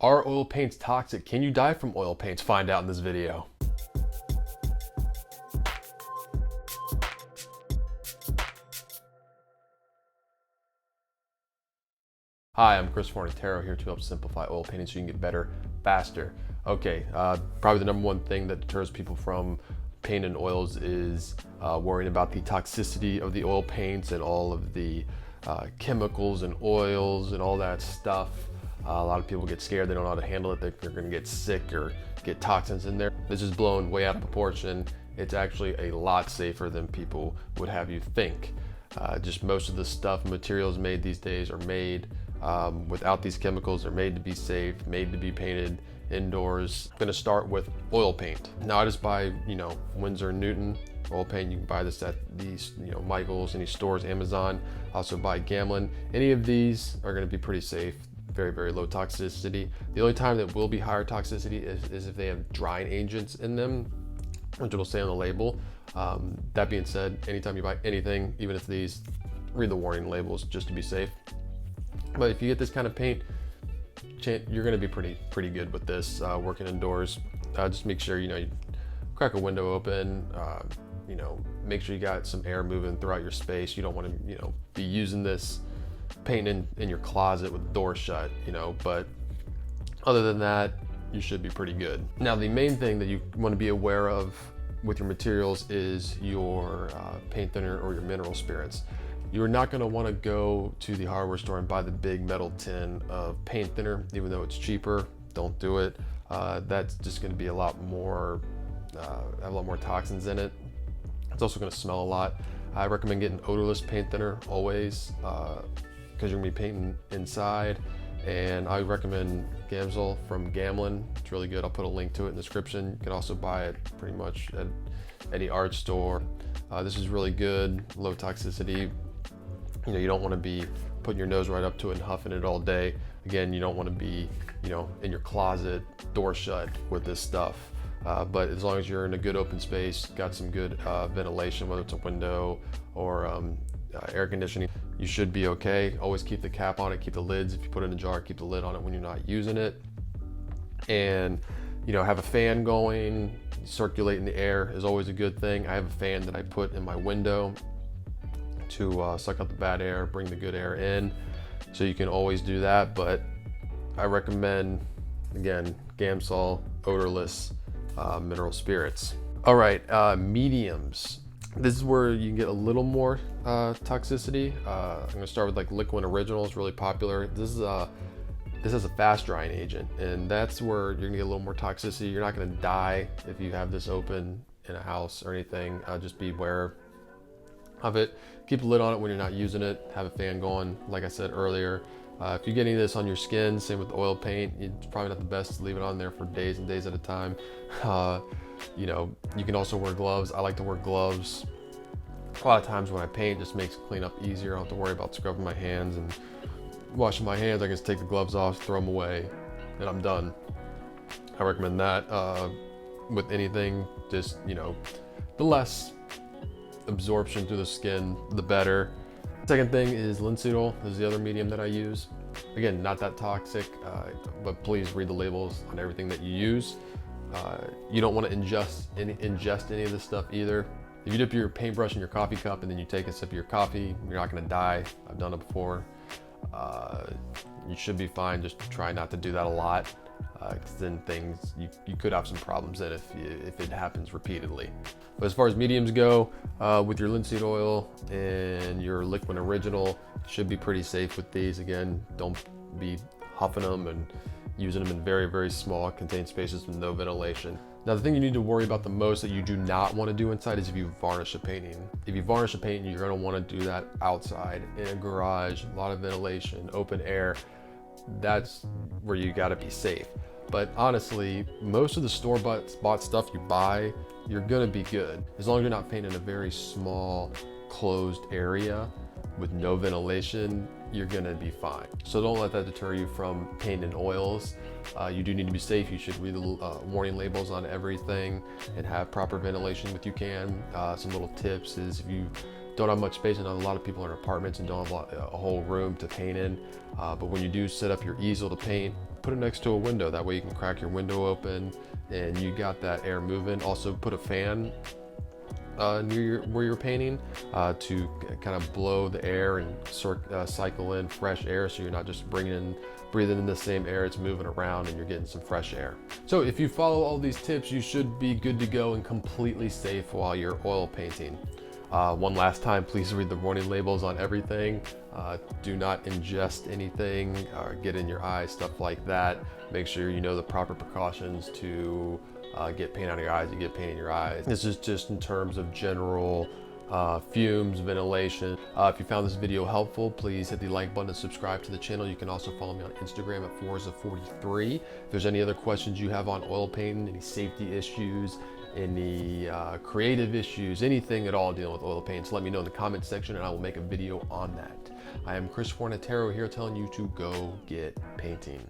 Are oil paints toxic? Can you die from oil paints? Find out in this video. Hi, I'm Chris Fornatero here to help simplify oil painting so you can get better faster. Okay, probably the number one thing that deters people from painting oils is worrying about the toxicity of the oil paints and all of the chemicals and oils and all that stuff. A lot of people get scared, they don't know how to handle it, they're gonna get sick or get toxins in there. This is blown way out of proportion. It's actually a lot safer than people would have you think. Just most of the stuff, materials made these days are made without these chemicals. They're made to be safe, made to be painted indoors. I'm gonna start with oil paint. Now I just buy, Winsor & Newton oil paint. You can buy this at these, Michael's, any stores, Amazon. Also buy Gamlin. Any of these are gonna be pretty safe. Very, very low toxicity. The only time that will be higher toxicity is if they have drying agents in them, which it'll say on the label. That being said, anytime you buy anything, even if these, read the warning labels just to be safe. But if you get this kind of paint, you're gonna be pretty good with this working indoors. Just make sure, you crack a window open, make sure you got some air moving throughout your space. You don't wanna, be using this paint in your closet with the door shut, but other than that, you should be pretty good. Now, the main thing that you want to be aware of with your materials is your paint thinner or your mineral spirits. You're not going to want to go to the hardware store and buy the big metal tin of paint thinner, even though it's cheaper. Don't do it. That's just going to be a lot more toxins in it. It's also going to smell a lot. I recommend getting odorless paint thinner always, because you're gonna be painting inside. And I recommend Gamsol from Gamlin. It's really good. I'll put a link to it in the description. You can also buy it pretty much at any art store. This is really good, low toxicity. You don't want to be putting your nose right up to it and huffing it all day. Again, you don't want to be, in your closet, door shut with this stuff. But as long as you're in a good open space, got some good ventilation, whether it's a window or air conditioning, you should be okay. Always keep the cap on it, keep the lids. If you put it in a jar, keep the lid on it when you're not using it. And have a fan going, circulating the air is always a good thing. I have a fan that I put in my window to suck out the bad air, bring the good air in. So you can always do that, but I recommend, again, Gamsol, odorless mineral spirits. All right, mediums. This is where you can get a little more toxicity. I'm gonna start with like Liquid Original. It's really popular. This has a fast drying agent, and that's where you're gonna get a little more toxicity. You're not gonna die if you have this open in a house or anything. Just be aware of it. Keep the lid on it when you're not using it. Have a fan going, like I said earlier. If you're getting this on your skin, same with oil paint, it's probably not the best to leave it on there for days and days at a time. You can also wear gloves. I like to wear gloves. A lot of times when I paint, it just makes cleanup easier. I don't have to worry about scrubbing my hands and washing my hands. I can just take the gloves off, throw them away, and I'm done. I recommend that with anything. Just, the less absorption through the skin, the better. Second thing is Linseed Oil. This is the other medium that I use. Again, not that toxic, but please read the labels on everything that you use. You don't want to ingest any of this stuff either. If you dip your paintbrush in your coffee cup and then you take a sip of your coffee, you're not going to die. I've done it before. You should be fine. Just try not to do that a lot, because then you could have some problems in if it happens repeatedly. But as far as mediums go, with your Linseed Oil and your Liquid Original, you should be pretty safe with these. Again, don't be huffing them and using them in very, very small contained spaces with no ventilation. Now, the thing you need to worry about the most that you do not want to do inside is if you varnish a painting. If you varnish a painting, you're going to want to do that outside, in a garage, a lot of ventilation, open air. That's where you got to be safe. But honestly, most of the store-bought stuff you buy, you're going to be good. As long as you're not painting a very small, closed area with no ventilation, you're gonna be fine. So don't let that deter you from painting oils. You do need to be safe. You should read the warning labels on everything and have proper ventilation if you can. Some little tips is if you don't have much space. I know a lot of people are in apartments and don't have a whole room to paint in. But when you do set up your easel to paint, put it next to a window. That way you can crack your window open and you got that air moving. Also put a fan near where you're painting to kind of blow the air and cycle in fresh air, so you're not just breathing in the same air, it's moving around and you're getting some fresh air. So if you follow all these tips, you should be good to go and completely safe while you're oil painting. One last time, please read the warning labels on everything. Do not ingest anything or get in your eyes, stuff like that. Make sure you know the proper precautions to get paint out of your eyes, you get paint in your eyes. This is just in terms of general fumes, ventilation. If you found this video helpful, please hit the like button and subscribe to the channel. You can also follow me on Instagram at Forza43. If there's any other questions you have on oil painting, any safety issues, any creative issues, anything at all dealing with oil paints, let me know in the comment section and I will make a video on that. I am Chris Fornatero here telling you to go get painting.